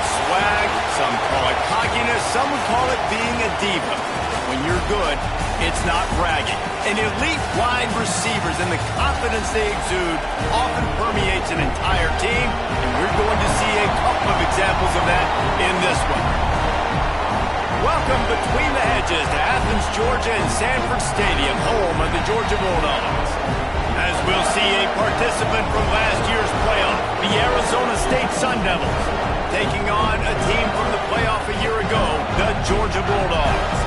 swag, some call it cockiness, some would call it being a diva. When you're good, it's not bragging. And elite wide receivers and the confidence they exude often permeates an entire team, and we're going to see a couple of examples of that in this one. Welcome between the hedges to Athens, Georgia and Sanford Stadium, home of the Georgia Bulldogs. As we'll see a participant from last year's playoff, the Arizona State Sun Devils, taking on a team from the playoff a year ago, the Georgia Bulldogs.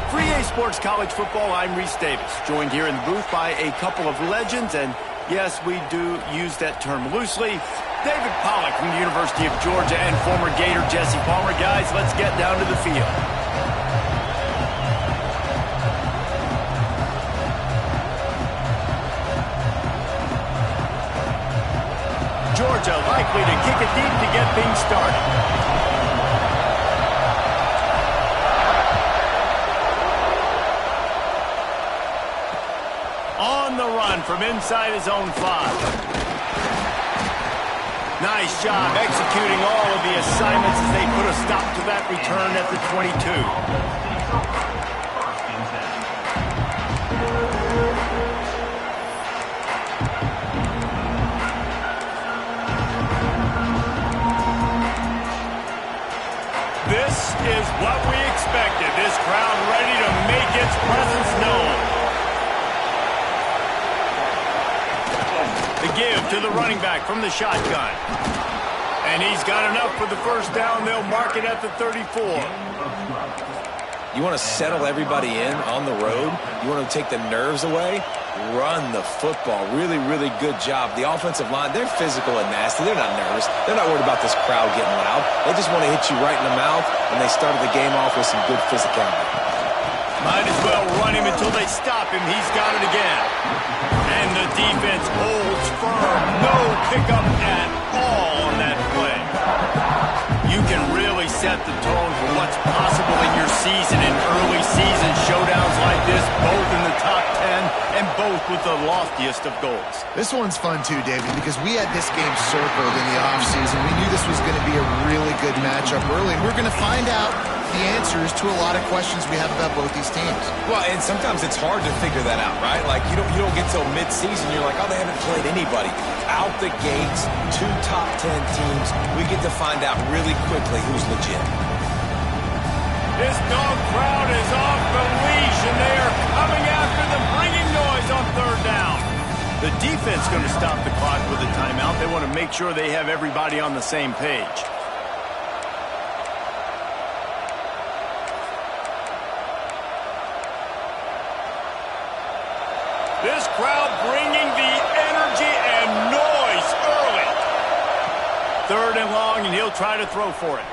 For EA Sports College Football, I'm Reese Davis, joined here in the booth by a couple of legends, and yes, we do use that term loosely. David Pollack from the University of Georgia and former Gator Jesse Palmer. Guys, let's get down to the field. Georgia likely to kick it deep to get things started. On the run from inside his own 5. Nice job executing all of the assignments as they put a stop to that return at the 22. This is what we expected. This crowd ready to make its presence known. The give to the running back from the shotgun. And he's got enough for the first down. They'll mark it at the 34. You want to settle everybody in on the road? You want to take the nerves away? Run the football. Really, really good job. The offensive line, they're physical and nasty. They're not nervous. They're not worried about this crowd getting loud. They just want to hit you right in the mouth, and they started the game off with some good physicality. Might as well run him until they stop him. He's got it again. And the defense holds firm. No pickup at all on that play. You can really set the tone for what's possible in your season in early season showdowns like this, both in the top 10 and both with the loftiest of goals. This one's fun too, David, because we had this game circled in the offseason. We knew this was going to be a really good matchup early, and we're going to find out the answers to a lot of questions we have about both these teams. Well, and sometimes it's hard to figure that out, right? Like, you don't get till mid-season, you're like, oh, they haven't played anybody. Out the gates, 2 top 10 teams, we get to find out really quickly who's legit. This dog crowd is off the leash, and they are coming after them, bringing noise on 3rd down. The defense going to stop the clock with a timeout. They want to make sure they have everybody on the same page. This crowd bringing the energy and noise early. 3rd and long, and he'll try to throw for it.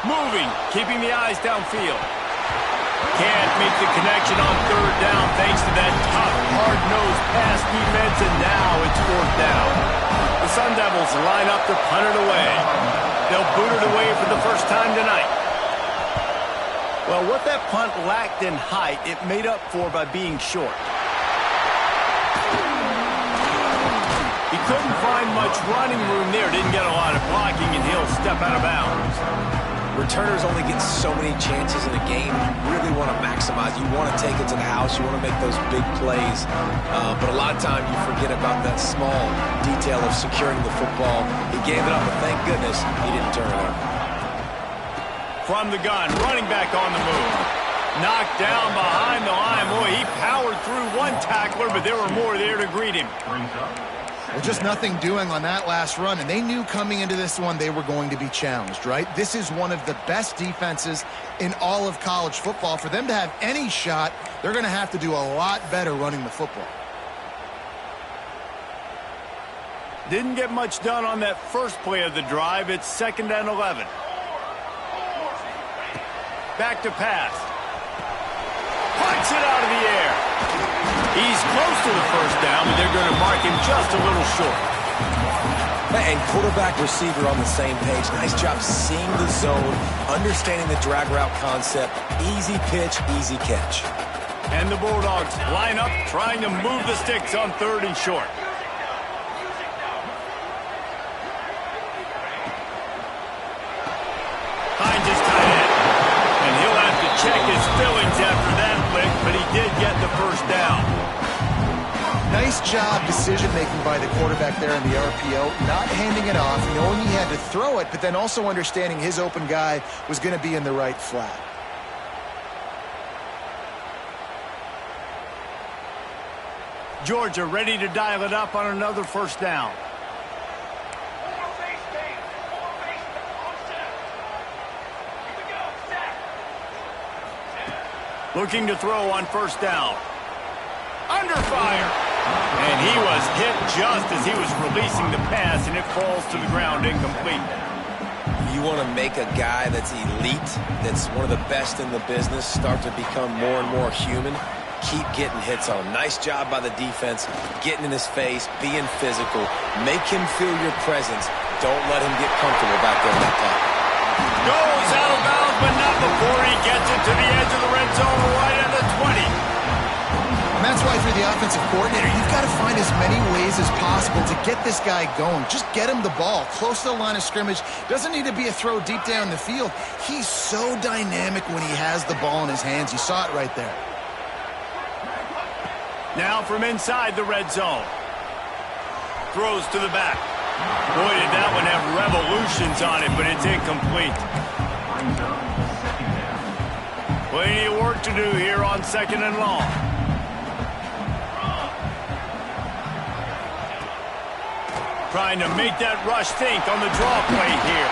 Moving, keeping the eyes downfield. Can't make the connection on 3rd down thanks to that tough, hard-nosed pass defense, and now it's 4th down. The Sun Devils line up to punt it away. They'll boot it away for the first time tonight. Well, what that punt lacked in height, it made up for by being short. He couldn't find much running room there. Didn't get a lot of blocking, and he'll step out of bounds. Returners only get so many chances in a game. You really want to maximize. You want to take it to the house. You want to make those big plays. But a lot of times you forget about that small detail of securing the football. He gave it up, but thank goodness he didn't turn it over. From the gun, running back on the move. Knocked down behind the line. Boy, he powered through one tackler, but there were more there to greet him. Well, just nothing doing on that last run, and they knew coming into this one they were going to be challenged, right? This is one of the best defenses in all of college football. For them to have any shot, they're going to have to do a lot better running the football. Didn't get much done on that first play of the drive. It's 2nd and 11. Back to pass. Punts it out of the air. He's close to the first down, but they're going to mark him just a little short. And quarterback receiver on the same page. Nice job seeing the zone, understanding the drag route concept. Easy pitch, easy catch. And the Bulldogs line up, trying to move the sticks on 3rd and short. Nice job decision-making by the quarterback there in the RPO, not handing it off, knowing he had to throw it, but then also understanding his open guy was going to be in the right flat. Georgia ready to dial it up on another first down. Looking to throw on first down. Under fire. And he was hit just as he was releasing the pass, and it falls to the ground incomplete. You want to make a guy that's elite, that's one of the best in the business, start to become more and more human. Keep getting hits on him. Nice job by the defense, getting in his face, being physical. Make him feel your presence. Don't let him get comfortable back there in that tackle. Goes out of bounds, but not before he gets it to the edge of the red zone right at the 20. And that's why for the offensive coordinator, you've got to find as many ways as possible to get this guy going. Just get him the ball close to the line of scrimmage. Doesn't need to be a throw deep down the field. He's so dynamic when he has the ball in his hands. You saw it right there. Now from inside the red zone. Throws to the back. Boy, did that one have revolutions on it, but it's incomplete. Plenty of work to do here on second and long. Trying to make that rush think on the draw play here.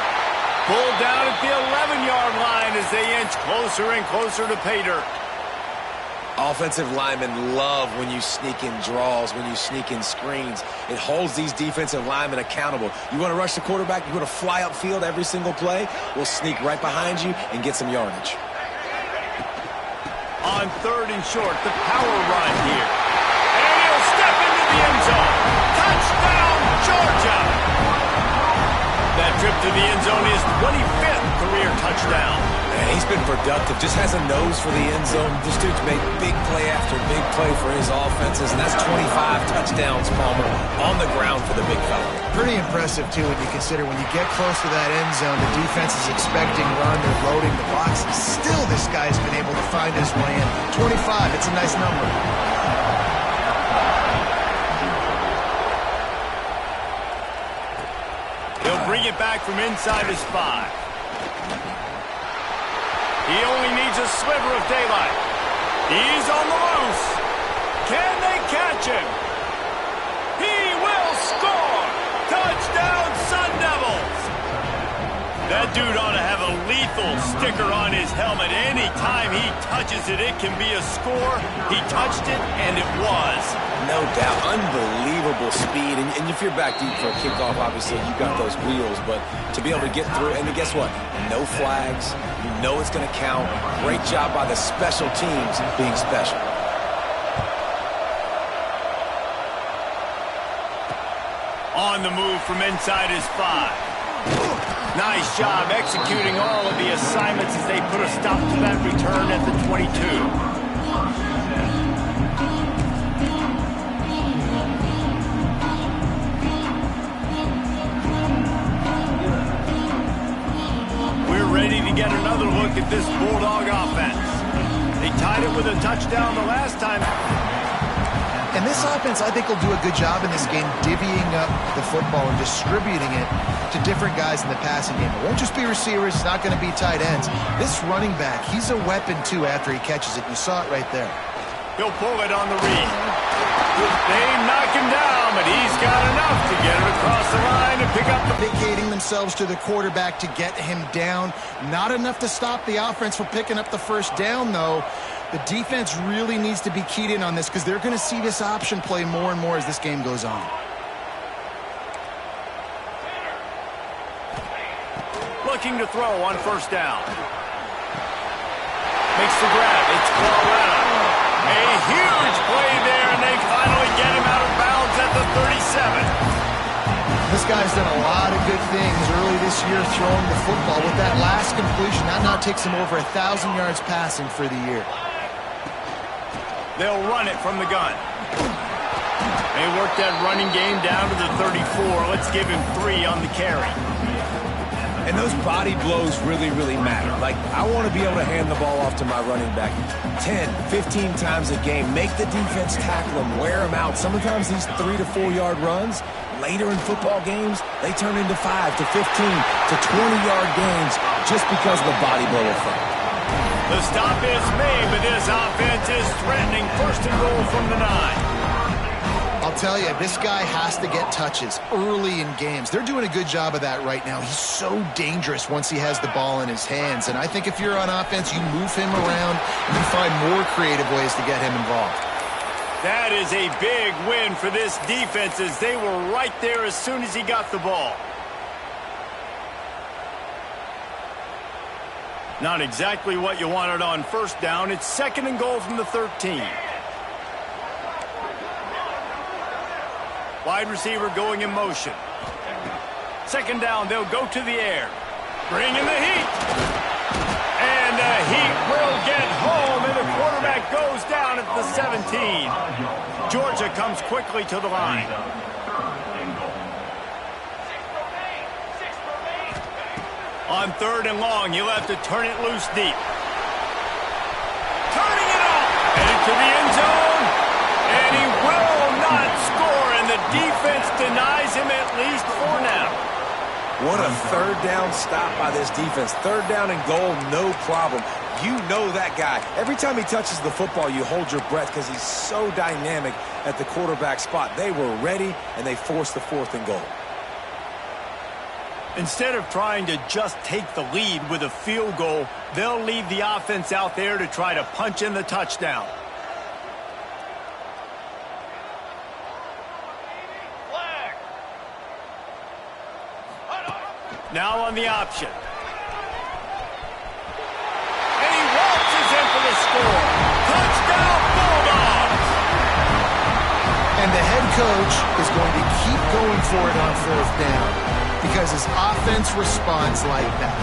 Pulled down at the 11-yard line as they inch closer and closer to pay dirt. Offensive linemen love when you sneak in draws, when you sneak in screens. It holds these defensive linemen accountable. You want to rush the quarterback, you want to fly upfield every single play, we'll sneak right behind you and get some yardage. On third and short, the power run here. And he'll step into the end zone. Touchdown, Georgia! That trip to the end zone is 25th career touchdown. Man, he's been productive, just has a nose for the end zone. This dude's made big play after big play for his offenses, and that's 25 touchdowns, Palmer, on the ground for the big fella. Pretty impressive, too, when you consider when you get close to that end zone, the defense is expecting run, they're loading the box. Still, this guy's been able to find his way in. 25, it's a nice number. He'll bring it back from inside his 5. He only needs a sliver of daylight. He's on the loose. Can they catch him? He will score! Touchdown, Sun Devils! That dude ought to have a lethal sticker on his helmet. Anytime he touches it, it can be a score. He touched it, and it was. No doubt. Unbelievable speed. And if you're back deep for a kickoff, obviously you got those wheels. But to be able to get through, and guess what? No flags. You know it's going to count. Great job by the special teams being special. On the move from inside his 5. Nice job executing all of the assignments as they put a stop to that return at the 22. We're ready to get another look at this Bulldog offense. They tied it with a touchdown the last time. And this offense, I think, will do a good job in this game divvying up the football and distributing it to different guys in the passing game. It won't just be receivers. It's not going to be tight ends. This running back, he's a weapon, too, after he catches it. You saw it right there. He'll pull it on the read. They knock him down, but he's got enough to get it across the line and pick up the... Dedicating themselves to the quarterback to get him down. Not enough to stop the offense from picking up the first down, though. The defense really needs to be keyed in on this because they're going to see this option play more and more as this game goes on. Looking to throw on first down. Makes the grab. It's Colorado. A huge play there, and they finally get him out of bounds at the 37. This guy's done a lot of good things early this year throwing the football. With that last completion, that now takes him over 1,000 yards passing for the year. They'll run it from the gun. They work that running game down to the 34. Let's give him 3 on the carry. And those body blows really, really matter. Like, I want to be able to hand the ball off to my running back 10, 15 times a game. Make the defense tackle him, wear him out. Sometimes these 3 to 4 yard runs, later in football games, they turn into 5 to 15 to 20-yard games just because of the body blow effect. The stop is made, but this offense is threatening. First and goal from the 9. I'll tell you, this guy has to get touches early in games. They're doing a good job of that right now. He's so dangerous once he has the ball in his hands. And I think if you're on offense, you move him around and you find more creative ways to get him involved. That is a big win for this defense as they were right there as soon as he got the ball. Not exactly what you wanted on first down. It's second and goal from the 13. Wide receiver going in motion. Second down, they'll go to the air. Bring in the heat. And the heat will get home, and the quarterback goes down at the 17. Georgia comes quickly to the line. On third and long, you'll have to turn it loose deep. Turning it up. Headed to the end zone. And he will not score, and the defense denies him at least for now. What a third down stop by this defense. Third down and goal, no problem. You know that guy. Every time he touches the football, you hold your breath because he's so dynamic at the quarterback spot. They were ready, and they forced the fourth and goal. Instead of trying to just take the lead with a field goal, they'll leave the offense out there to try to punch in the touchdown. Now on the option. And he waltzes in for the score. Touchdown, Bulldogs! And the head coach is going to keep going for it on fourth down because his offense responds like that.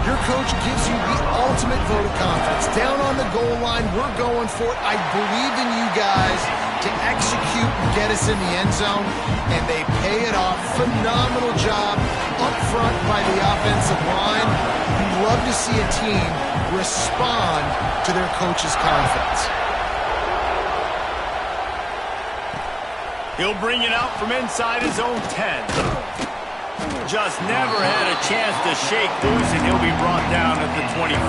Your coach gives you the ultimate vote of confidence. Down on the goal line, we're going for it. I believe in you guys to execute and get us in the end zone, and they pay it off. Phenomenal job up front by the offensive line. You love to see a team respond to their coach's confidence. He'll bring it out from inside his own 10. Just never had a chance to shake loose, and he'll be brought down at the 24.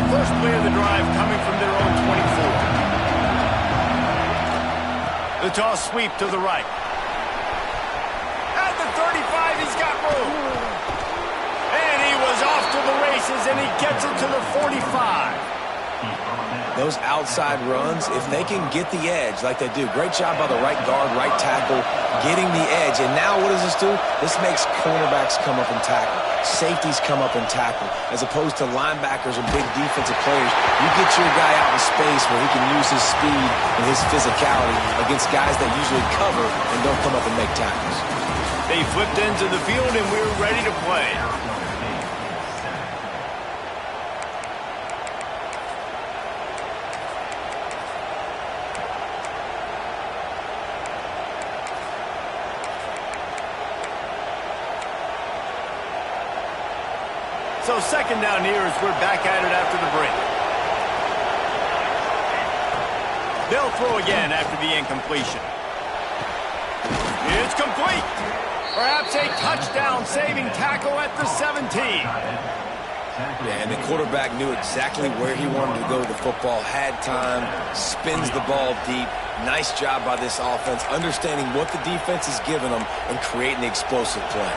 First play of the drive coming from their own 24. The toss sweep to the right. At the 35, he's got room. And he was off to the races, and he gets it to the 45. Those outside runs, if they can get the edge like they do, great job by the right guard, right tackle, getting the edge. And now what does this do? This makes cornerbacks come up and tackle. Safeties come up and tackle, as opposed to linebackers and big defensive players. You get your guy out in space where he can use his speed and his physicality against guys that usually cover and don't come up and make tackles. They flipped into the field, and we're ready to play. So second down here as we're back at it after the break. They'll throw again after the incompletion. It's complete. Perhaps a touchdown-saving tackle at the 17. Yeah, and the quarterback knew exactly where he wanted to go with the football, had time, spins the ball deep. Nice job by this offense, understanding what the defense is giving them and creating the explosive play.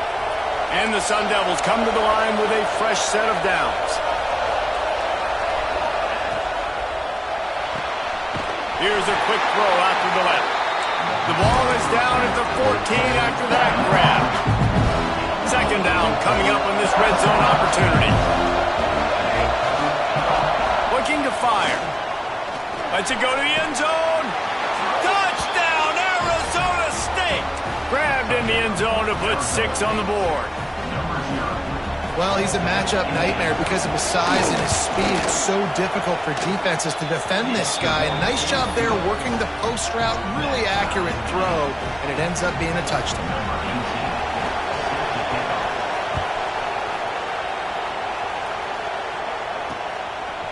And the Sun Devils come to the line with a fresh set of downs. Here's a quick throw out to the left. The ball is down at the 14 after that grab. Second down coming up on this red zone opportunity. fire. Lets it go to the end zone. Touchdown, Arizona State. Grabbed in the end zone to put 6 on the board. Well, he's a matchup nightmare because of his size and his speed. It's so difficult for defenses to defend this guy. And nice job there working the post route. Really accurate throw, and it ends up being a touchdown.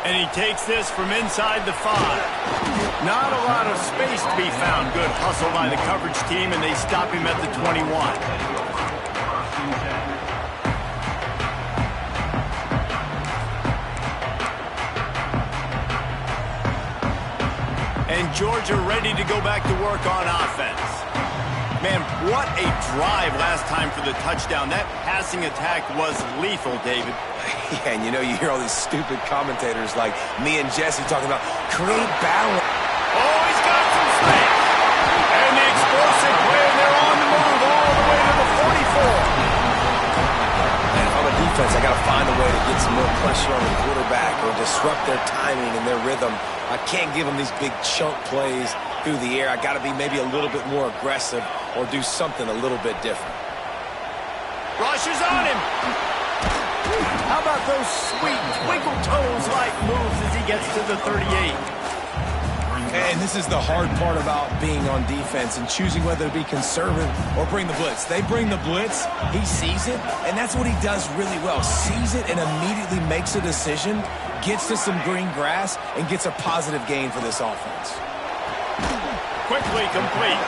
And he takes this from inside the 5. Not a lot of space to be found. Good hustle by the coverage team, and they stop him at the 21. And Georgia ready to go back to work on offense. Man, what a drive last time for the touchdown. That passing attack was lethal, David. Yeah, and you know, you hear all these stupid commentators like me and Jesse talking about create balance. Oh, he's got some space. And the explosive play, and they're on the move all the way to the 44. And if I'm a defense, I got to find a way to get some more pressure on the quarterback or disrupt their timing and their rhythm. I can't give them these big chunk plays through the air. I got to be maybe a little bit more aggressive or do something a little bit different. Rush is on him. How about those sweet twinkle toes-like moves as he gets to the 38? And this is the hard part about being on defense and choosing whether to be conservative or bring the blitz. They bring the blitz, he sees it, and that's what he does really well. Sees it and immediately makes a decision, gets to some green grass, and gets a positive gain for this offense. Quickly complete.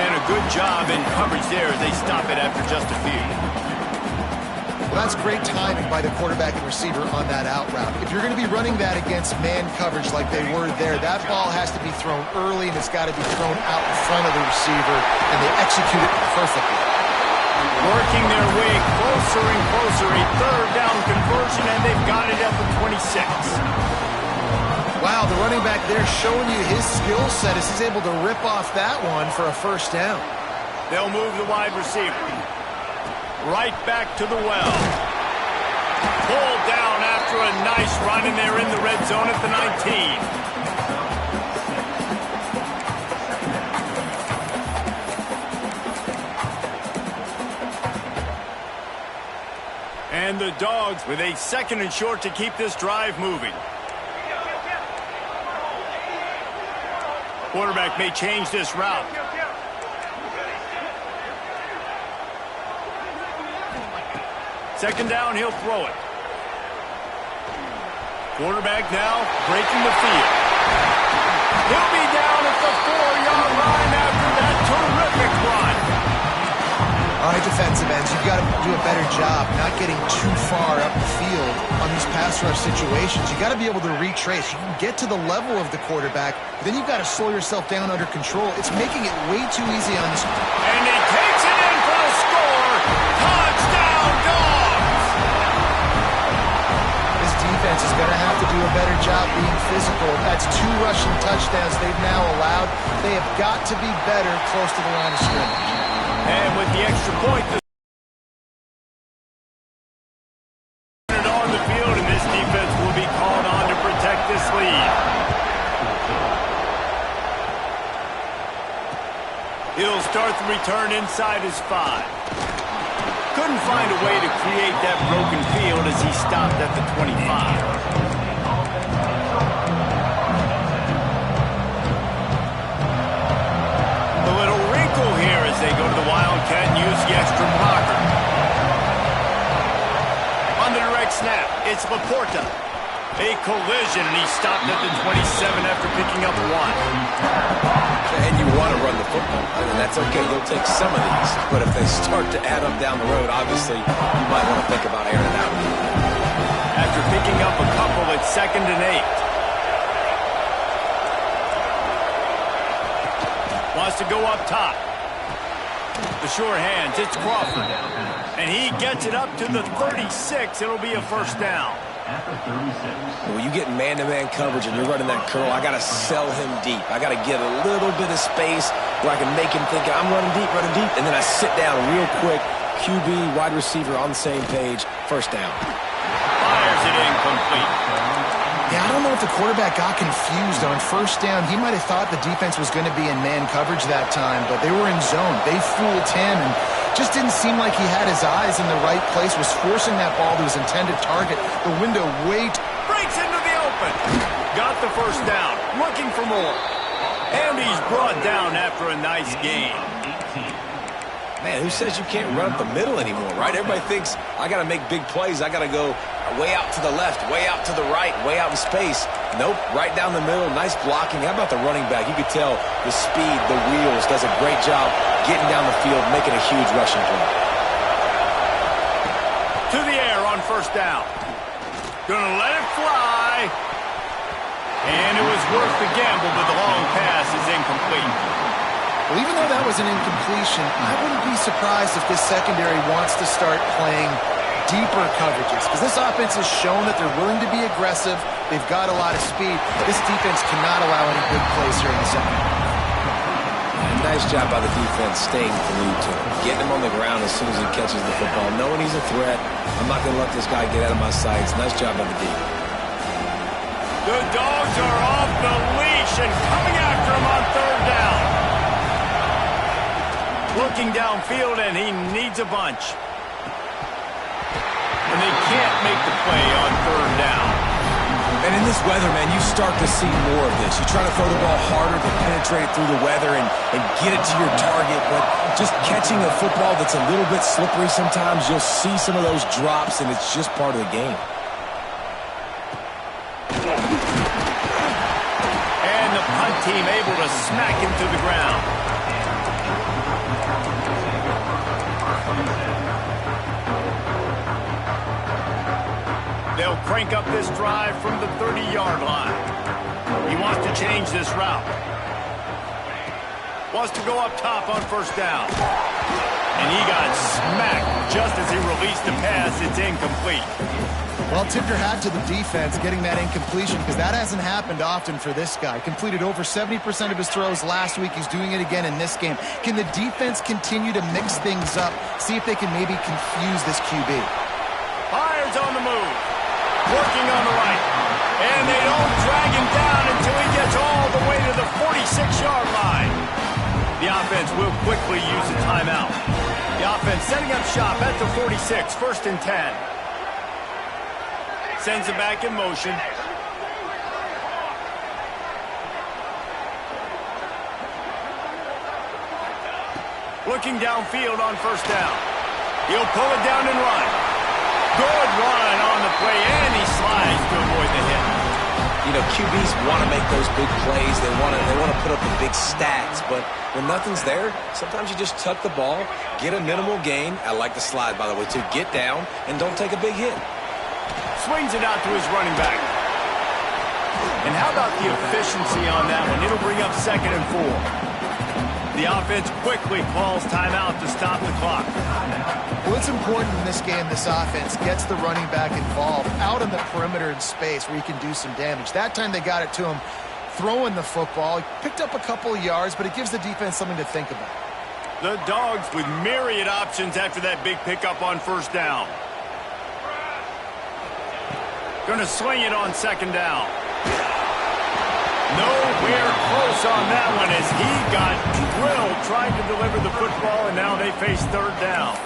And a good job in coverage there as they stop it after just a few. Well, that's great timing by the quarterback and receiver on that out route. If you're going to be running that against man coverage like they were there, that ball has to be thrown early, and it's got to be thrown out in front of the receiver, and they execute it perfectly. Working their way closer and closer, a third down conversion, and they've got it at the 26. Wow, the running back there showing you his skill set as he's able to rip off that one for a first down. They'll move the wide receiver. Right back to the well. Pulled down after a nice run, and they're in the red zone at the 19. And the Dogs with a 2nd and short to keep this drive moving. Quarterback may change this route. Second down, he'll throw it. Quarterback now breaking the field. He'll be down at the 4-yard line after that terrific run. All right, defensive ends, you've got to do a better job not getting too far up the field on these pass rush situations. You've got to be able to retrace. You can get to the level of the quarterback, but then you've got to slow yourself down under control. It's making it way too easy on this. And he takes it in for the score. Touchdown, Dogs! This defense is going to have to do a better job being physical. That's 2 rushing touchdowns they've now allowed. They have got to be better close to the line of scrimmage. And with the extra point, on the field, and this defense will be called on to protect this lead. He'll start the return inside his 5. Couldn't find a way to create that broken field as he stopped at the 25. Here as they go to the Wildcat and use the extra blocker. On the direct snap, it's Laporta. A collision, and he stopped at the 27 after picking up 1. And you want to run the football, and that's okay. You'll take some of these, but if they start to add up down the road, obviously, you might want to think about airing it out. After picking up a couple, it's 2nd and 8. Wants to go up top. The sure hands, it's Crawford. And he gets it up to the 36. It'll be a first down. When you get man-to-man coverage and you're running that curl, I got to sell him deep. I got to get a little bit of space where I can make him think I'm running deep, and then I sit down real quick. QB, wide receiver on the same page. First down. Fires it incomplete. Yeah, I don't know if the quarterback got confused on first down. He might have thought the defense was going to be in man coverage that time, but they were in zone. They fooled him and just didn't seem like he had his eyes in the right place, was forcing that ball to his intended target. The window breaks into the open. Got the first down, looking for more. And he's brought down after a nice gain. Man, who says you can't run up the middle anymore, right? Everybody thinks, I got to make big plays. I got to go way out to the left, way out to the right, way out in space. Nope, right down the middle. Nice blocking. How about the running back? You could tell the speed, the wheels, does a great job getting down the field, making a huge rushing play. To the air on first down. Gonna let it fly. And it was worth the gamble, but the long pass is incomplete. Well, even though that was an incompletion, I wouldn't be surprised if this secondary wants to start playing deeper coverages, because this offense has shown that they're willing to be aggressive. They've got a lot of speed. This defense cannot allow any big plays here in the second half. Nice job by the defense staying glued to him, getting him on the ground as soon as he catches the football, knowing he's a threat. I'm not going to let this guy get out of my sights. Nice job by the defense. The Dogs are off the leash and coming after him on third down. Looking downfield, and he needs a bunch. And they can't make the play on third down. And in this weather, man, you start to see more of this. You try to throw the ball harder to penetrate it through the weather and get it to your target, but just catching a football that's a little bit slippery sometimes, you'll see some of those drops, and it's just part of the game. And the punt team able to smack him to the ground. They'll crank up this drive from the 30-yard line. He wants to change this route. Wants to go up top on first down. And he got smacked just as he released the pass. It's incomplete. Well, tip your hat to the defense getting that incompletion, because that hasn't happened often for this guy. Completed over 70% of his throws last week. He's doing it again in this game. Can the defense continue to mix things up? See if they can maybe confuse this QB. Fires on the move. Working on the right. And they don't drag him down until he gets all the way to the 46-yard line. The offense will quickly use a timeout. The offense setting up shop at the 46, 1st and 10. Sends it back in motion. Looking downfield on first down. He'll pull it down and run. Good run on the play, and he slides to avoid the hit. You know, QBs want to make those big plays. They want to put up the big stats, but when nothing's there, sometimes you just tuck the ball, get a minimal gain. I like the slide, by the way, to get down and don't take a big hit. Swings it out to his running back. And how about the efficiency on that one? It'll bring up 2nd and 4. The offense quickly calls timeout to stop the clock. Well, it's important in this game this offense gets the running back involved out on the perimeter in space where he can do some damage. That time they got it to him throwing the football. He picked up a couple of yards, but it gives the defense something to think about. The Dogs with myriad options after that big pickup on first down. Going to sling it on 2nd down. Nowhere close on that one as he got drilled trying to deliver the football, and now they face 3rd down.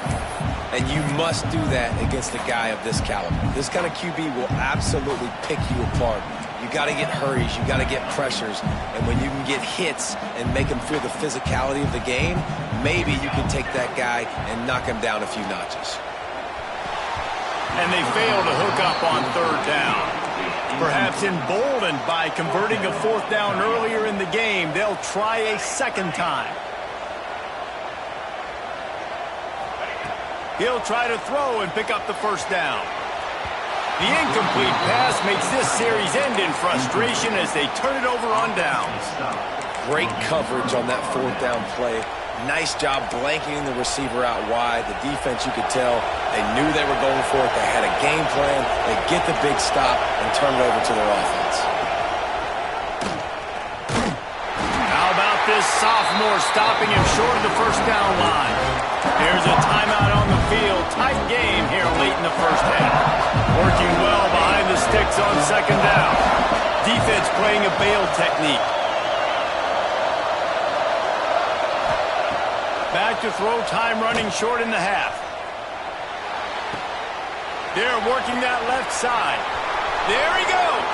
And you must do that against a guy of this caliber. This kind of QB will absolutely pick you apart. You got to get hurries, you got to get pressures, and when you can get hits and make him feel the physicality of the game, maybe you can take that guy and knock him down a few notches. And they fail to hook up on 3rd down. Perhaps emboldened by converting a 4th down earlier in the game, they'll try a 2nd time. He'll try to throw and pick up the 1st down. The incomplete pass makes this series end in frustration as they turn it over on downs. Great coverage on that 4th down play. Nice job blanketing the receiver out wide. The defense, you could tell, they knew they were going for it. They had a game plan. They get the big stop and turn it over to their offense. How about this sophomore stopping him short of the 1st down line? There's a timeout on the field. Tight game here late in the 1st half. Working well behind the sticks on 2nd down. playing a bail technique. Back to throw, time running short in the half. They're working that left side. There he goes.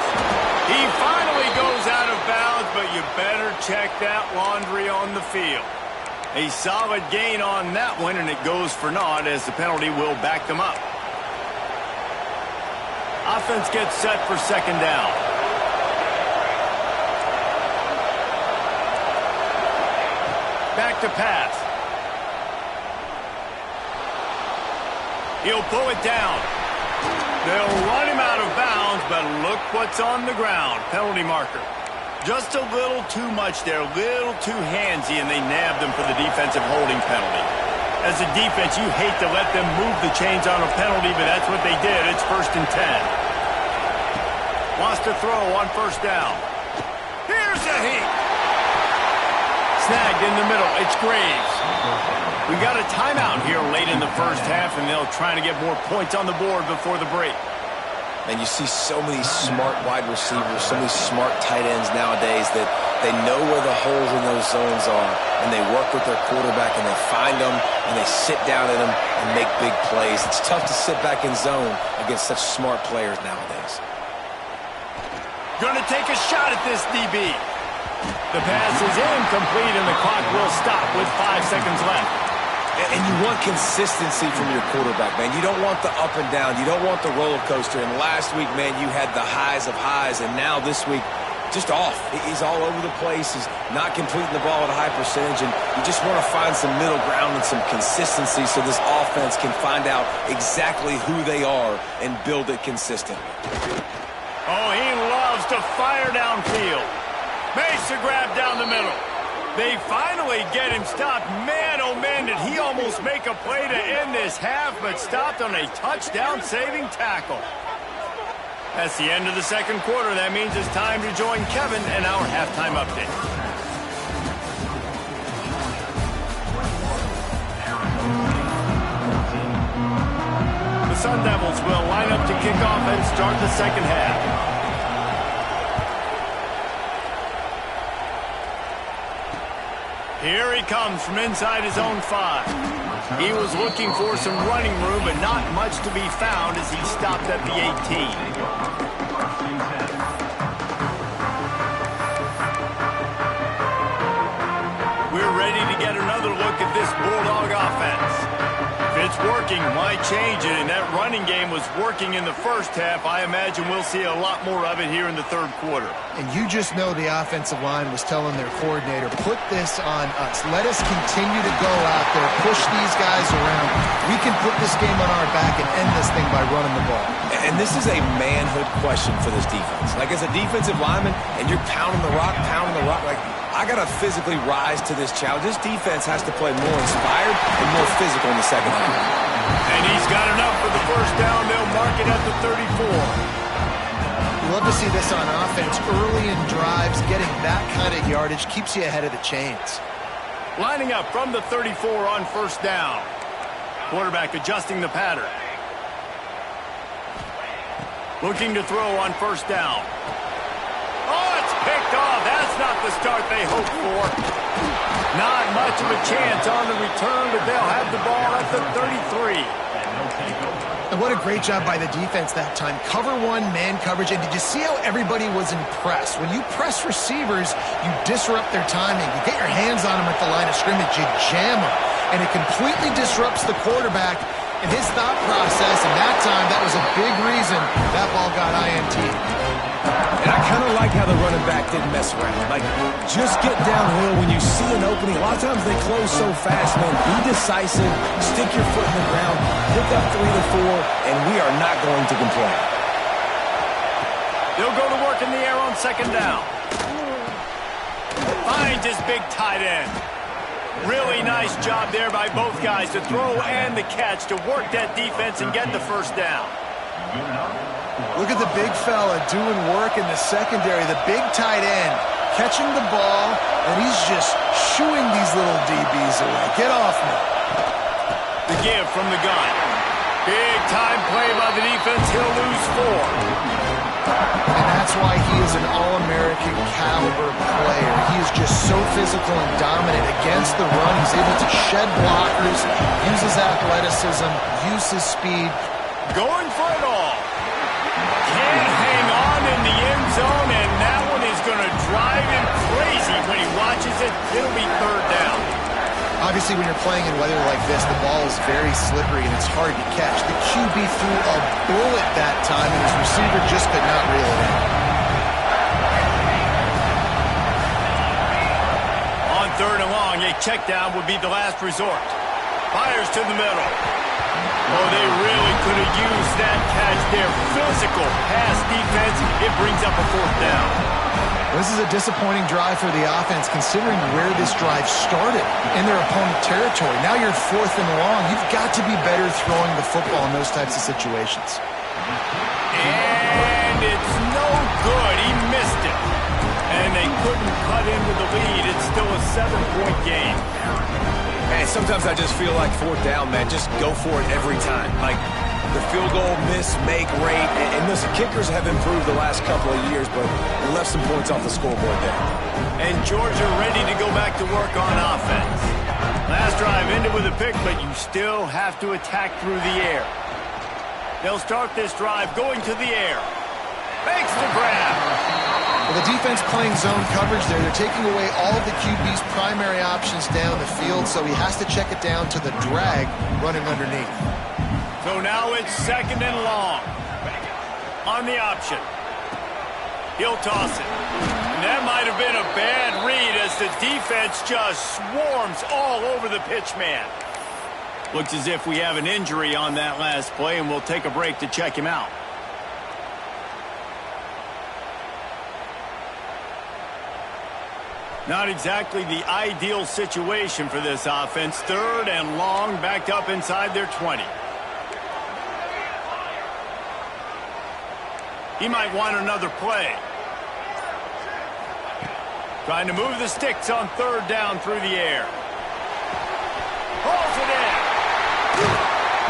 He finally goes out of bounds, but you better check that laundry on the field. A solid gain on that one, and it goes for naught as the penalty will back them up. Offense gets set for second down. Back to pass. He'll pull it down. They'll run him out of bounds, but look what's on the ground. Penalty marker. Just a little too much there, a little too handsy, and they nabbed him for the defensive holding penalty. As a defense, you hate to let them move the chains on a penalty, but that's what they did. It's 1st and 10. Wants to throw on first down. Here's a heat. Snagged in the middle. It's Graves. We got a timeout here late in the first half, and they'll try to get more points on the board before the break. And you see so many smart wide receivers, so many smart tight ends nowadays that they know where the holes in those zones are, and they work with their quarterback, and they find them, and they sit down in them and make big plays. It's tough to sit back in zone against such smart players nowadays. Going to take a shot at this DB. The pass is incomplete, and the clock will stop with 5 seconds left. And you want consistency from your quarterback, man. You don't want the up and down. You don't want the roller coaster. And last week, man, you had the highs of highs, and now this week, just off. He's all over the place. He's not completing the ball at a high percentage, and you just want to find some middle ground and some consistency so this offense can find out exactly who they are and build it consistently. Oh, he loves to fire downfield. Makes a grab down the middle. They finally get him stopped. Man, oh man, did he almost make a play to end this half, but stopped on a touchdown-saving tackle. That's the end of the second quarter. That means it's time to join Kevin and our halftime update. The Sun Devils will line up to kick off and start the second half. Here he comes from inside his own 5. He was looking for some running room, but not much to be found as he stopped at the 18. We're ready to get another look at this Bulldog offense. If it's working, why change it? And that running game was working in the first half. I imagine we'll see a lot more of it here in the third quarter. And you just know the offensive line was telling their coordinator, put this on us. Let us continue to go out there, push these guys around. We can put this game on our back and end this thing by running the ball. And this is a manhood question for this defense. Like, as a defensive lineman, and you're pounding the rock, like, I got to physically rise to this challenge. This defense has to play more inspired and more physical in the second half. And he's got enough for the first down. They'll mark it at the 34. You love to see this on offense. Early in drives, getting that kind of yardage keeps you ahead of the chains. Lining up from the 34 on first down. Quarterback adjusting the pattern. Looking to throw on first down. Oh, it's picked off. That's not the start they hoped for. Not much of a chance on the return, but they'll have the ball at the 33. And what a great job by the defense that time. Cover one, man coverage. And did you see how everybody was impressed? When you press receivers, you disrupt their timing. You get your hands on them at the line of scrimmage. You jam them. And it completely disrupts the quarterback and his thought process. And that time, that was a big reason that ball got INT. And I kind of like how the running back didn't mess around. Like, just get downhill when you see an opening. A lot of times they close so fast, man. Be decisive, stick your foot in the ground, pick up 3 to 4, and we are not going to complain. They'll go to work in the air on second down. Finds his big tight end. Really nice job there by both guys to throw and the catch to work that defense and get the first down. Look at the big fella doing work in the secondary. The big tight end catching the ball, and he's just shooing these little DBs away. Get off me. The give from the gun. Big time play by the defense. He'll lose 4. And that's why he is an All-American caliber player. He is just so physical and dominant against the run. He's able to shed blockers, use his athleticism, use his speed. Going for it all. Can't hang on in the end zone, and that one is going to drive him crazy when he watches it. It'll be third down. Obviously, when you're playing in weather like this, the ball is very slippery and it's hard to catch. The QB threw a bullet that time, and his receiver just could not reel it in. On third and long, a check down would be the last resort. Fires to the middle. Oh, they really could have used that catch there. Physical pass defense. It brings up a fourth down. This is a disappointing drive for the offense, considering where this drive started in their opponent territory. Now you're fourth and long. You've got to be better throwing the football in those types of situations. And it's no good. He missed it. And they couldn't cut into the lead. It's still a 7-point game. Man, sometimes I just feel like fourth down, man. Just go for it every time. Like, the field goal miss, make rate. And listen, kickers have improved the last couple of years, but they left some points off the scoreboard there. And Georgia ready to go back to work on offense. Last drive ended with a pick, but you still have to attack through the air. They'll start this drive going to the air. Makes the grab. Well, the defense playing zone coverage there. They're taking away all the QB's primary options down the field, so he has to check it down to the drag running underneath. So now it's second and long. On the option. He'll toss it. And that might have been a bad read as the defense just swarms all over the pitch man. Looks as if we have an injury on that last play, and we'll take a break to check him out. Not exactly the ideal situation for this offense. Third and long, backed up inside their 20. He might want another play. Trying to move the sticks on third down through the air. Pulls it in.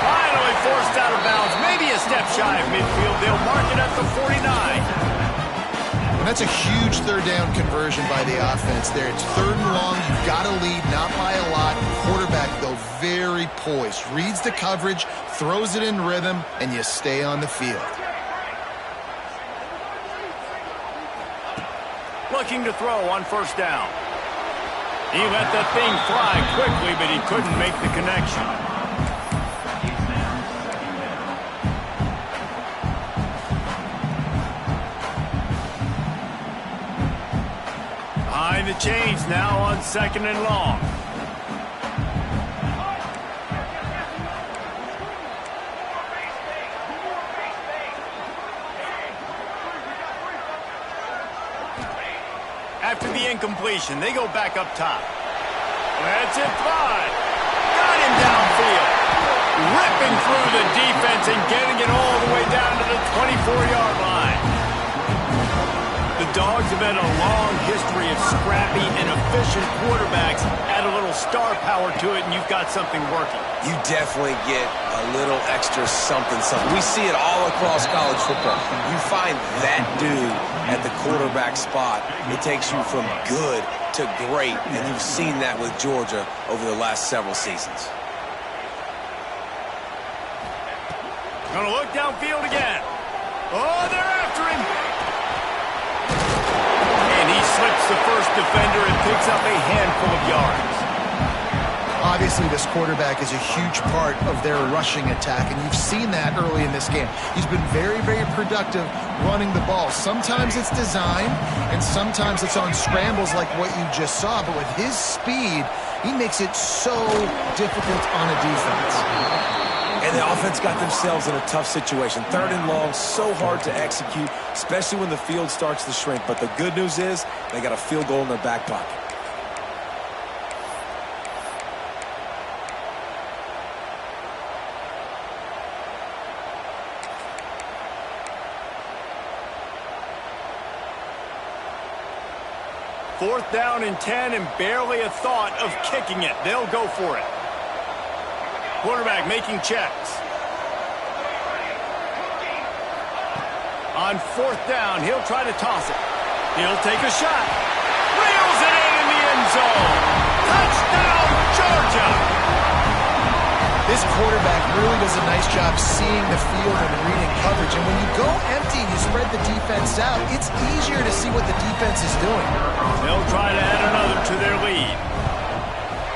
Finally forced out of bounds. Maybe a step shy of midfield. They'll mark it at the 49. And that's a huge third down conversion by the offense there. It's third and long. You've got to lead, not by a lot. Quarterback, though, very poised. Reads the coverage, throws it in rhythm, and you stay on the field. Looking to throw on first down. He let that thing fly quickly, but he couldn't make the connection. Behind the chains now on second and long. After the incompletion, they go back up top. That's it, fine. Got him downfield. Ripping through the defense and getting it all the way down to the 24-yard line. The Dogs have had a long history of scrappy and efficient quarterbacks. Add a little star power to it, and you've got something working. You definitely get a little extra something. We see it all across college football. You find that dude at the quarterback spot, it takes you from good to great, and you've seen that with Georgia over the last several seasons. Gonna look downfield again. Oh, they're after him. And he slips the first defender and picks up a handful of yards. Obviously, this quarterback is a huge part of their rushing attack, and you've seen that early in this game. He's been very, very productive running the ball. Sometimes it's design, and sometimes it's on scrambles like what you just saw. But with his speed, he makes it so difficult on a defense. And the offense got themselves in a tough situation. Third and long, so hard to execute, especially when the field starts to shrink. But the good news is they got a field goal in their back pocket. Fourth down and 10 and barely a thought of kicking it. They'll go for it. Quarterback making checks. On 4th down, he'll try to toss it. He'll take a shot. Reels it in the end zone. Touchdown, Georgia! This quarterback really does a nice job seeing the field and reading coverage. And when you go empty, you spread the defense out, it's easier to see what the defense is doing. They'll try to add another to their lead.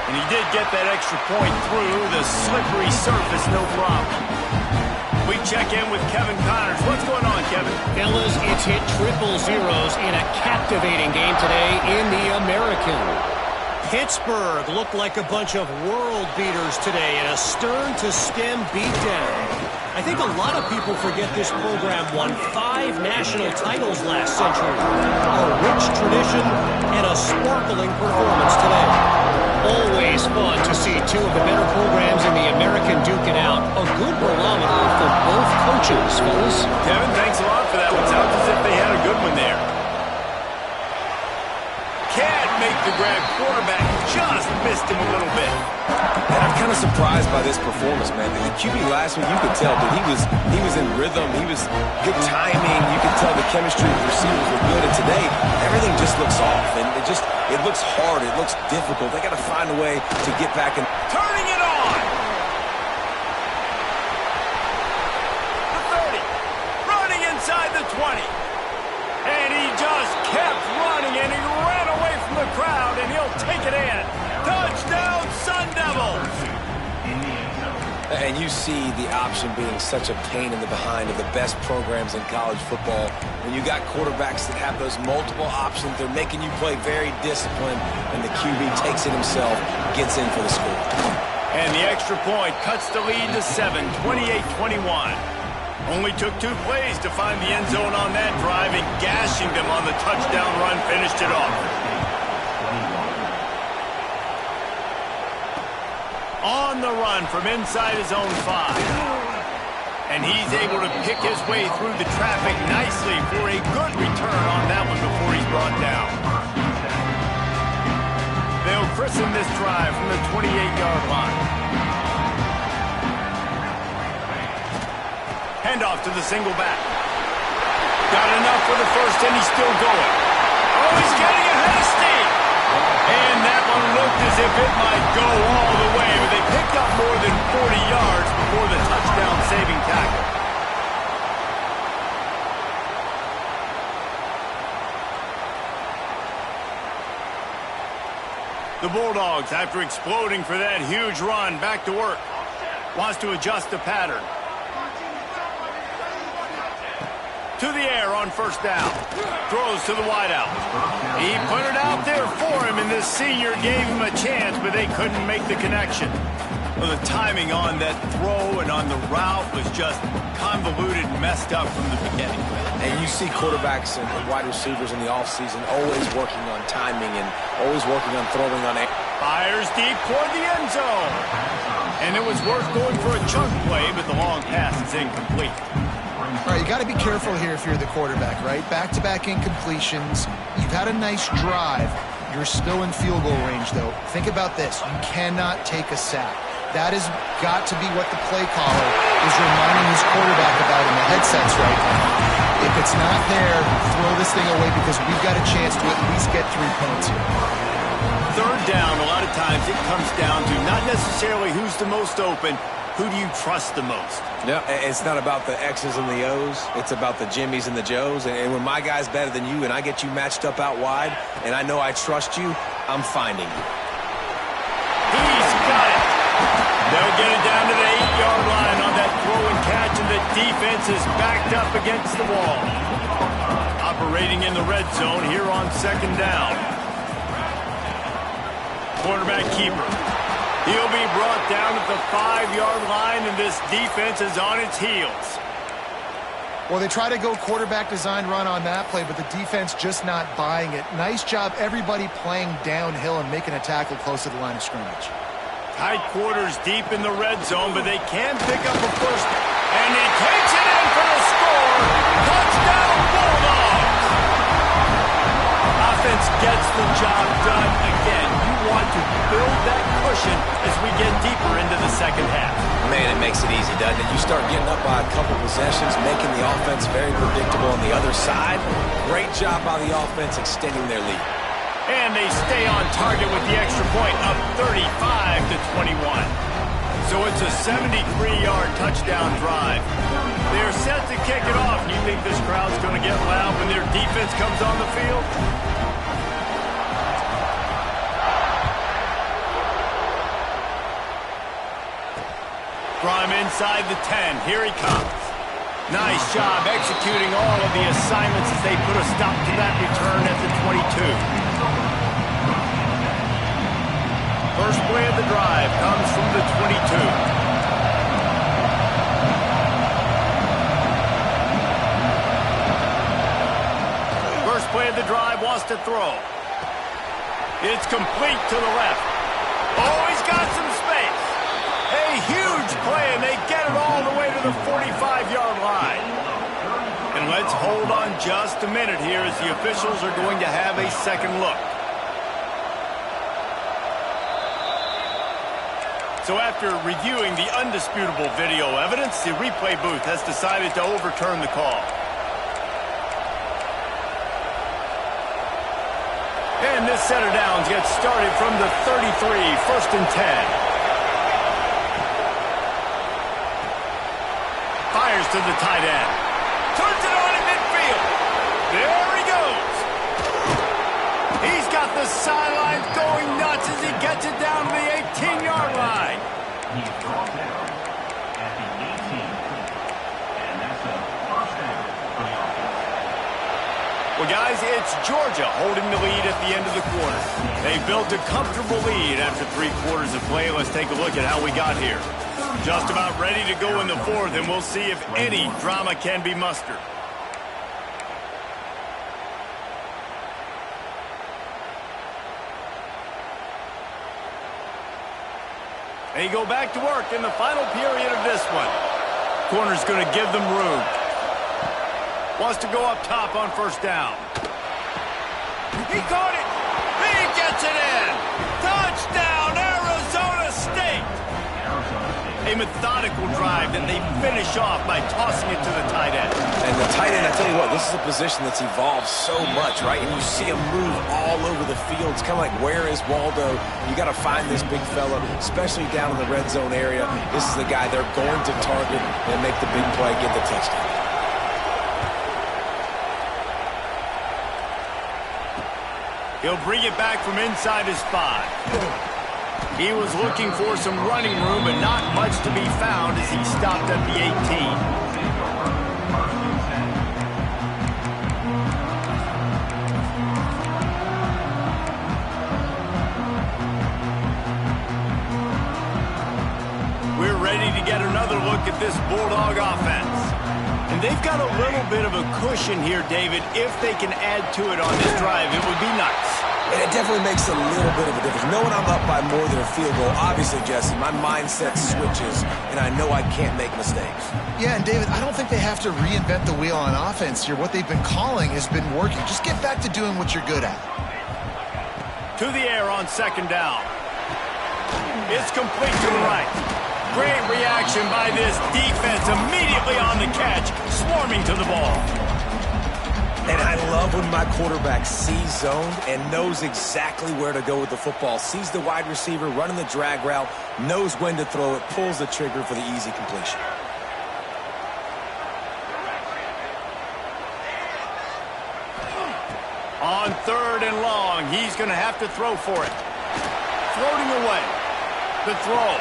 And he did get that extra point through the slippery surface, no problem. We check in with Kevin Connors. What's going on, Kevin? Fellas, it's hit triple zeros in a captivating game today in the American. Pittsburgh looked like a bunch of world beaters today in a stern-to-stem beatdown. I think a lot of people forget this program won 5 national titles last century. A rich tradition and a sparkling performance today. Always fun to see two of the better programs in the American duke it out. A good barometer for both coaches, fellas. Kevin, thanks a lot for that one. Sounds as if they had a good one there. Can't make the grab. Quarterback just missed him a little bit. And I'm kind of surprised by this performance, man. The QB last week, you could tell, dude, he was in rhythm. He was good timing. You could tell the chemistry of the receivers were good. And today, everything just looks off. And it looks hard. It looks difficult. They got to find a way to get back and turning it on. The 30. Running inside the 20. And he just kept running, and he ran away from the crowd, and he'll take it in. Touchdown, Sun Devils! And you see the option being such a pain in the behind of the best programs in college football. When you got quarterbacks that have those multiple options, they're making you play very disciplined, and the QB takes it himself, gets in for the score. And the extra point cuts the lead to 7, 28-21. Only took 2 plays to find the end zone on that drive, and gashing them on the touchdown run finished it off. On the run from inside his own 5. And he's able to pick his way through the traffic nicely for a good return on that one before he's brought down. They'll christen this drive from the 28-yard line. Handoff to the single back. Got enough for the first, and he's still going. Oh, he's getting ahead of steam. And that one looked as if it might go all the way, but they picked up more than 40 yards before the touchdown-saving tackle. The Bulldogs, after exploding for that huge run, back to work. Wants to adjust the pattern. To the air on 1st down. Throws to the wideout. He put it out there for him, and this senior gave him a chance, but they couldn't make the connection. Well, the timing on that throw and on the route was just convoluted and messed up from the beginning. And you see quarterbacks and wide receivers in the offseason always working on timing and always working on throwing on air. Fires deep toward the end zone. And it was worth going for a chunk play, but the long pass is incomplete. All right, you got to be careful here if you're the quarterback, right? Back-to-back incompletions. You've had a nice drive. You're still in field goal range, though. Think about this. You cannot take a sack. That has got to be what the play caller is reminding his quarterback about in the headsets right now. If it's not there, throw this thing away because we've got a chance to at least get 3 points here. 3rd down, a lot of times it comes down to not necessarily who's the most open, who do you trust the most? Yeah, it's not about the X's and the O's. It's about the Jimmies and the Joes. And when my guy's better than you and I get you matched up out wide and I know I trust you, I'm finding you. He's got it. They'll get it down to the 8-yard line on that throw and catch, and the defense is backed up against the wall. Operating in the red zone here on 2nd down. Quarterback keeper. He'll be brought down at the 5-yard line, and this defense is on its heels. Well, they try to go quarterback design run on that play, but the defense just not buying it. Nice job, everybody playing downhill and making a tackle close to the line of scrimmage. Tight quarters deep in the red zone, but they can pick up a first. And he takes it in for the score. Touchdown, Bulldogs! Offense gets the job done again. You want to build that cushion as we get deeper into the 2nd half. Man, Man, it makes it easy, doesn't it? You start getting up by a couple possessions, making the offense very predictable on the other side. Great job by the offense extending their lead. And they stay on target with the extra point, up 35-21. So it's a 73-yard touchdown drive. They're set to kick it off. You think this crowd's going to get loud when their defense comes on the field? From inside the 10, here he comes. Nice job executing all of the assignments as they put a stop to that return at the 22. First play of the drive comes from the 22. First play of the drive wants to throw. It's complete to the left. Oh, he's got some space. A huge play, and they get it all the way to the 45-yard line. And let's hold on just a minute here as the officials are going to have a second look. So after reviewing the undisputable video evidence, the replay booth has decided to overturn the call. And this set of downs gets started from the 33, first and 10. Fires to the tight end. Turns it on in midfield. There he goes. He's got the sidelines going nuts as he gets it down to the 18-yard line. He's brought down at the 18. And that's a first down for the offense. Well, guys, it's Georgia holding the lead at the end of the quarter. They built a comfortable lead after 3 quarters of play. Let's take a look at how we got here. Just about ready to go in the fourth, and we'll see if any drama can be mustered. They go back to work in the final period of this one. Corner's going to give them room. Wants to go up top on first down. He caught it. He gets it in. Touchdown, Arizona State. A methodical drive that they finish off by tossing it to the tight end. And the tight end, I tell you what, this is a position that's evolved so much, right? And you see him move all over the field. It's kind of like, where is Waldo? You got to find this big fella, especially down in the red zone area. This is the guy they're going to target and make the big play, get the touchdown. He'll bring it back from inside his 5. He was looking for some running room, but not much to be found as he stopped at the 18. We're ready to get another look at this Bulldog offense. And they've got a little bit of a cushion here, David. If they can add to it on this drive, it would be nice. And it definitely makes a little bit of a difference. Knowing I'm up by more than a field goal, obviously, Jesse, my mindset switches, and I know I can't make mistakes. Yeah, and David, I don't think they have to reinvent the wheel on offense here. What they've been calling has been working. Just get back to doing what you're good at. To the air on second down. It's complete to the right. Great reaction by this defense, immediately on the catch, swarming to the ball. And I love when my quarterback sees zoned and knows exactly where to go with the football. Sees the wide receiver running the drag route, knows when to throw it, pulls the trigger for the easy completion. On third and long, he's going to have to throw for it. Floating away. The throw.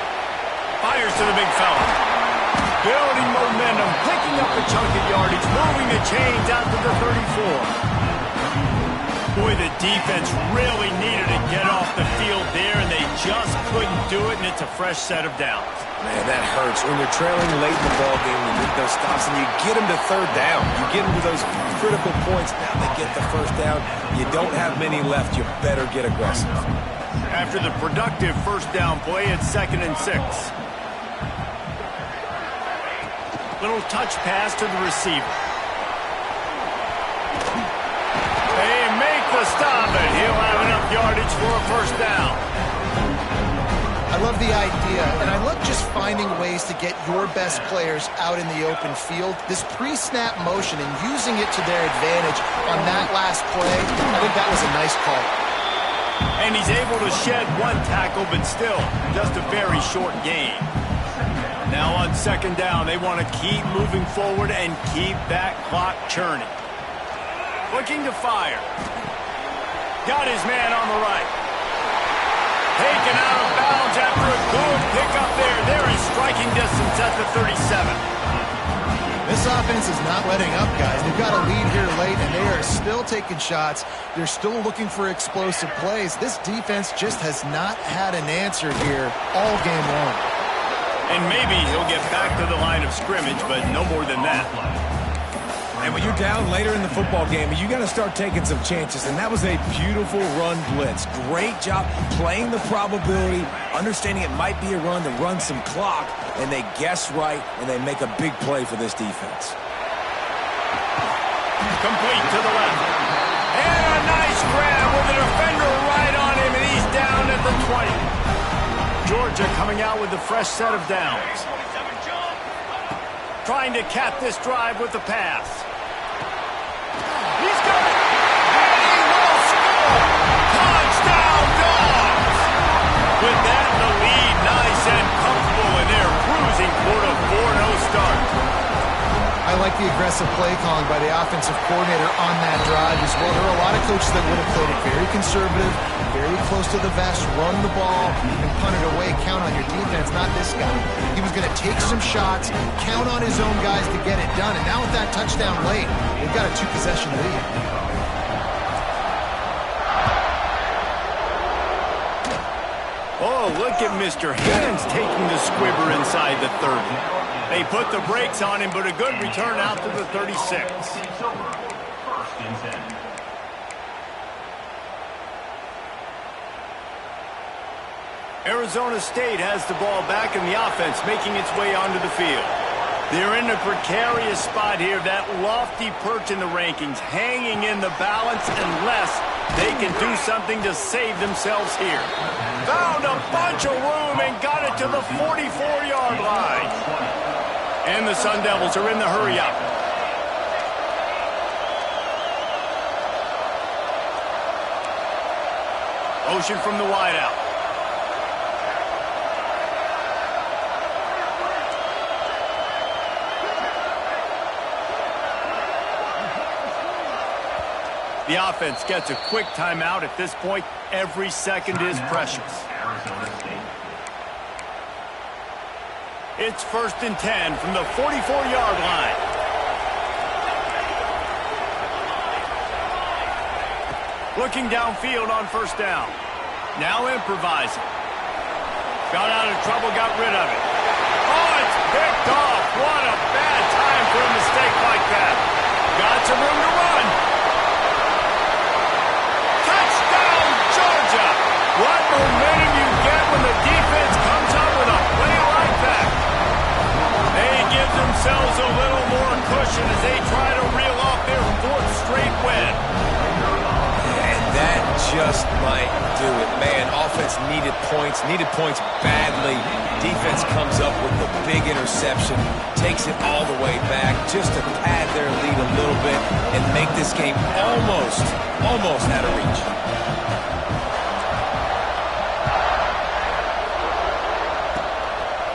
Fires to the big fella. Building momentum, picking up a chunk of yardage, moving the chains out to the 34. Boy, the defense really needed to get off the field there, and they just couldn't do it, and it's a fresh set of downs. Man, that hurts. When you're trailing late in the ballgame, you get those stops, and you get them to third down. You get them to those critical points. Now they get the first down. You don't have many left. You better get aggressive. After the productive first down play, it's 2nd and 6. Little touch pass to the receiver. They make the stop, and he'll have enough yardage for a first down. I love the idea, and I love just finding ways to get your best players out in the open field. This pre-snap motion and using it to their advantage on that last play, I think that was a nice call. And he's able to shed one tackle, but still, just a very short gain. Now on second down, they want to keep moving forward and keep that clock churning. Looking to fire. Got his man on the right. Taken out of bounds after a good pickup there. They're in striking distance at the 37. This offense is not letting up, guys. They've got a lead here late, and they are still taking shots. They're still looking for explosive plays. This defense just has not had an answer here all game long. And maybe he'll get back to the line of scrimmage, but no more than that. And when you're down later in the football game, you got to start taking some chances. And that was a beautiful run blitz. Great job playing the probability, understanding it might be a run to run some clock, and they guess right, and they make a big play for this defense. Complete to the left. And a nice grab with a defender right on him, and he's down at the 20. Georgia coming out with a fresh set of downs. Trying to cap this drive with the pass. He's got it! And he will score! Touchdown, Dogs! With that in the lead, nice and comfortable, and they're cruising toward a 4-0 start. I like the aggressive play calling by the offensive coordinator on that drive as well. There are a lot of coaches that would have played it very conservative, very close to the vest, run the ball, and punt it away. Count on your defense, not this guy. He was going to take some shots, count on his own guys to get it done. And now with that touchdown late, they've got a 2-possession lead. Oh, look at Mr. Hands taking the squibber inside the 30. They put the brakes on him, but a good return out to the 36. First and 10. Arizona State has the ball back in the offense, making its way onto the field. They're in a precarious spot here, that lofty perch in the rankings, hanging in the balance unless they can do something to save themselves here. Found a bunch of room and got it to the 44-yard line. And the Sun Devils are in the hurry-up. Motion from the wideout. The offense gets a quick timeout. At this point, every second is precious. It's 1st and 10 from the 44-yard line. Looking downfield on 1st down. Now improvising. Got out of trouble, got rid of it. Oh, it's picked off. What a bad time for a mistake like that. Got some room to run. Touchdown, Georgia! What momentum you get when the defense comes up with a play like that. They give themselves a little more cushion as they try to reel off their 4th straight win. And that just might do it. Man, offense needed points badly. Defense comes up with the big interception, takes it all the way back just to pad their lead a little bit and make this game almost out of reach.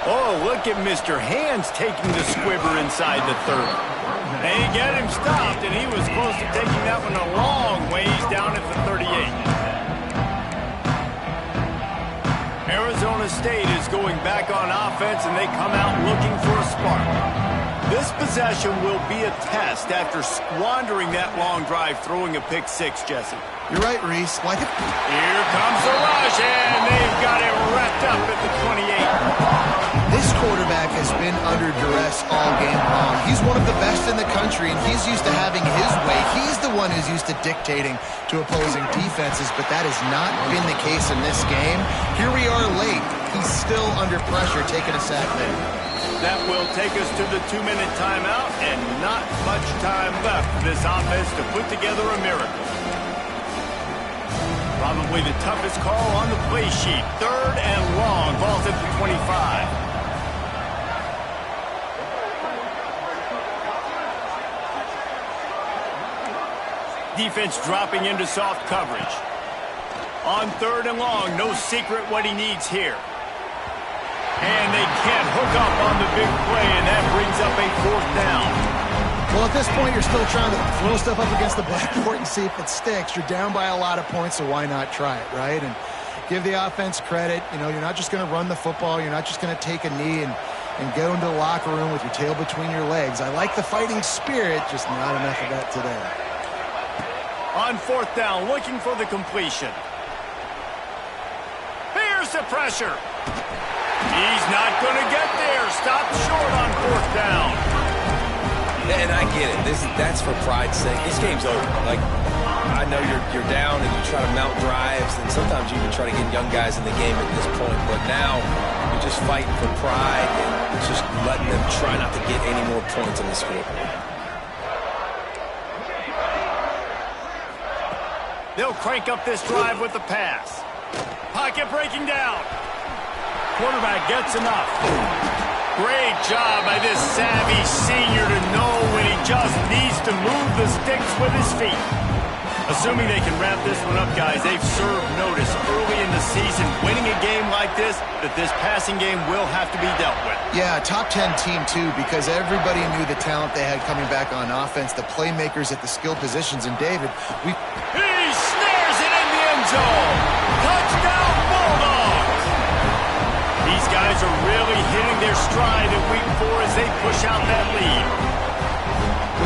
Oh, look at Mr. Hands taking the squibber inside the 30. They get him stopped, and he was close to taking that one a long ways down at the 38. Arizona State is going back on offense, and they come out looking for a spark. This possession will be a test after squandering that long drive, throwing a pick 6, Jesse. You're right, Reese. Like it. Here comes the rush, and they've got him wrapped up at the 28. This quarterback has been under duress all game long. He's one of the best in the country, and he's used to having his way. He's the one who's used to dictating to opposing defenses, but that has not been the case in this game. Here we are late. He's still under pressure, taking a sack there. That will take us to the 2-minute timeout, and not much time left for this offense to put together a miracle. Probably the toughest call on the play sheet. 3rd and long. Ball's at the 25. Defense dropping into soft coverage. On 3rd and long, no secret what he needs here. And they can't hook up on the big play, and that brings up a 4th down. Well, at this point, you're still trying to throw stuff up against the blackboard and see if it sticks. You're down by a lot of points, so why not try it, right? And give the offense credit. You know, you're not just going to run the football. You're not just going to take a knee and go into the locker room with your tail between your legs. I like the fighting spirit, just not enough of that today. On 4th down, looking for the completion. Here's the pressure. He's not going to get there. Stopped short on 4th down. And I get it. That's for pride's sake. This game's over. Like, I know you're down and you try to mount drives, and sometimes you even try to get young guys in the game at this point. But now you're just fighting for pride and just letting them try not to get any more points on the scoreboard. They'll crank up this drive with the pass. Pocket breaking down. Quarterback gets enough. Great job by this savvy senior to know when he just needs to move the sticks with his feet. Assuming they can wrap this one up, guys, they've served notice early in the season, winning a game like this, that this passing game will have to be dealt with. Yeah, top 10 team, too, because everybody knew the talent they had coming back on offense, the playmakers at the skill positions. And, David, He snares it in the end zone. Touchdown, Bulldogs! These guys are really hitting their stride in Week 4 as they push out that lead.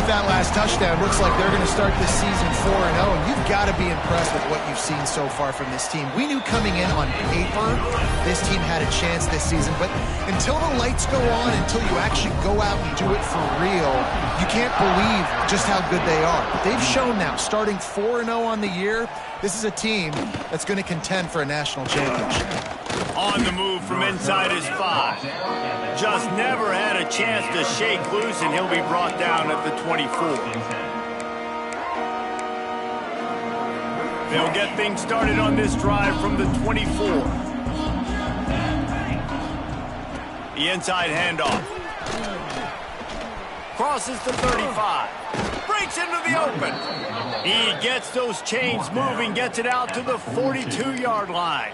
with that last touchdown, looks like they're going to start this season 4-0, and you've got to be impressed with what you've seen so far from this team. We knew coming in on paper this team had a chance this season, but until the lights go on, until you actually go out and do it for real, you can't believe just how good they are. They've shown now, starting 4-0 on the year, this is a team that's going to contend for a national championship. On the move from inside his 5. Just never had a chance to shake loose, and he'll be brought down at the 24. They'll get things started on this drive from the 24. The inside handoff. Crosses the 35. Breaks into the open. He gets those chains moving, gets it out to the 42-yard line.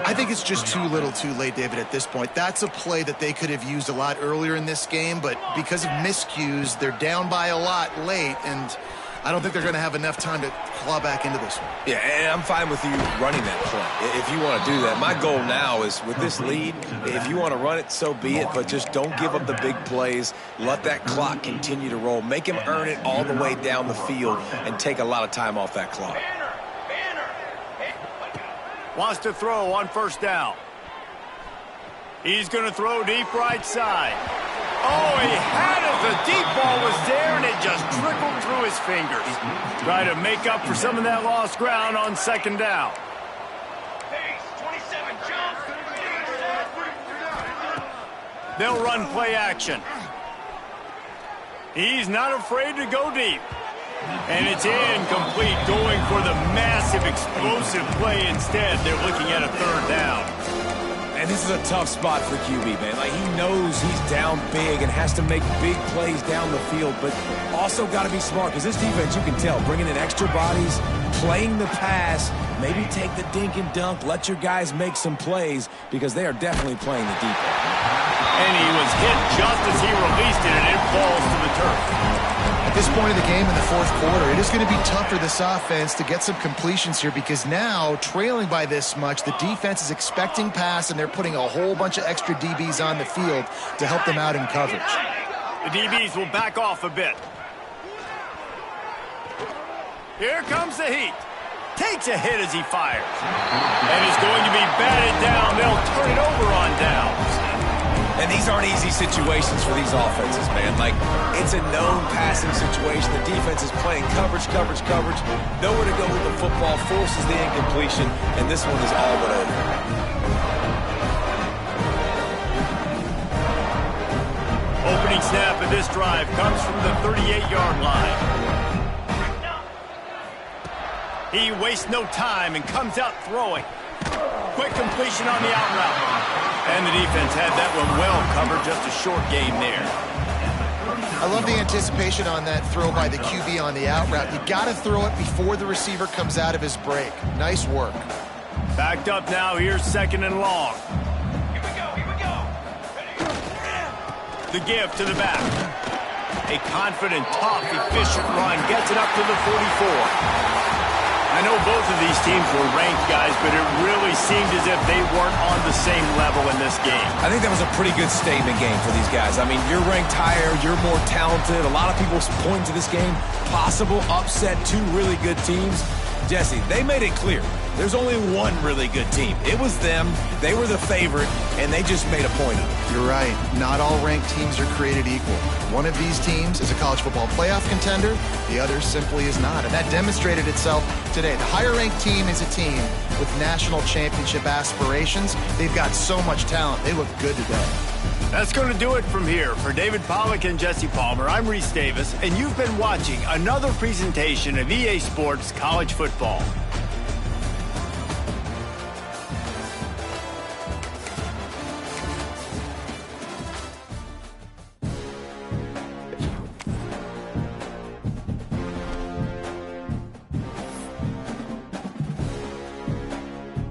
I think it's just too little too late, David, at this point. That's a play that they could have used a lot earlier in this game, but because of miscues, they're down by a lot late, and I don't think they're going to have enough time to claw back into this one. Yeah, and I'm fine with you running that play if you want to do that. My goal now is with this lead, if you want to run it, so be it, but just don't give up the big plays. Let that clock continue to roll. Make him earn it all the way down the field and take a lot of time off that clock. Wants to throw on first down. He's going to throw deep right side. Oh, he had it. The deep ball was there, and it just trickled through his fingers. Try to make up for some of that lost ground on second down. They'll run play action. He's not afraid to go deep. And it's incomplete, going for the massive, explosive play instead. They're looking at a third down. And this is a tough spot for QB, man. Like, he knows he's down big and has to make big plays down the field, but also got to be smart, because this defense, you can tell, bringing in extra bodies, playing the pass, maybe take the dink and dunk, let your guys make some plays, because they are definitely playing the deep ball. And he was hit just as he released it, and it falls to the turf. At this point of the game in the fourth quarter, it is going to be tough for this offense to get some completions here, because now, trailing by this much, the defense is expecting pass, and they're putting a whole bunch of extra DBs on the field to help them out in coverage. The DBs will back off a bit. Here comes the heat. Takes a hit as he fires. And is going to be batted down. They'll turn it over on downs. And these aren't easy situations for these offenses, man. Like, it's a known passing situation. The defense is playing coverage. Nowhere to go with the football, forces the incompletion, and this one is all but over. Opening snap of this drive comes from the 38-yard line. He wastes no time and comes out throwing. Quick completion on the out route. And the defense had that one well covered, just a short gain there. I love the anticipation on that throw by the QB on the out route. You got to throw it before the receiver comes out of his break. Nice work. Backed up now, here's 2nd and long. Here we go. The give to the back. A confident, tough, efficient run gets it up to the 44. I know both of these teams were ranked, guys, but it really seemed as if they weren't on the same level in this game. I think that was a pretty good statement game for these guys. I mean, you're ranked higher, you're more talented. A lot of people point to this game, possible upset, 2 really good teams. Jesse, they made it clear. There's only one really good team. It was them. They were the favorite, and they just made a point of it. You're right. Not all ranked teams are created equal. One of these teams is a college football playoff contender. The other simply is not. And that demonstrated itself today. The higher-ranked team is a team with national championship aspirations. They've got so much talent. They look good today. That's going to do it from here. For David Pollack and Jesse Palmer, I'm Reese Davis, and you've been watching another presentation of EA Sports College Football.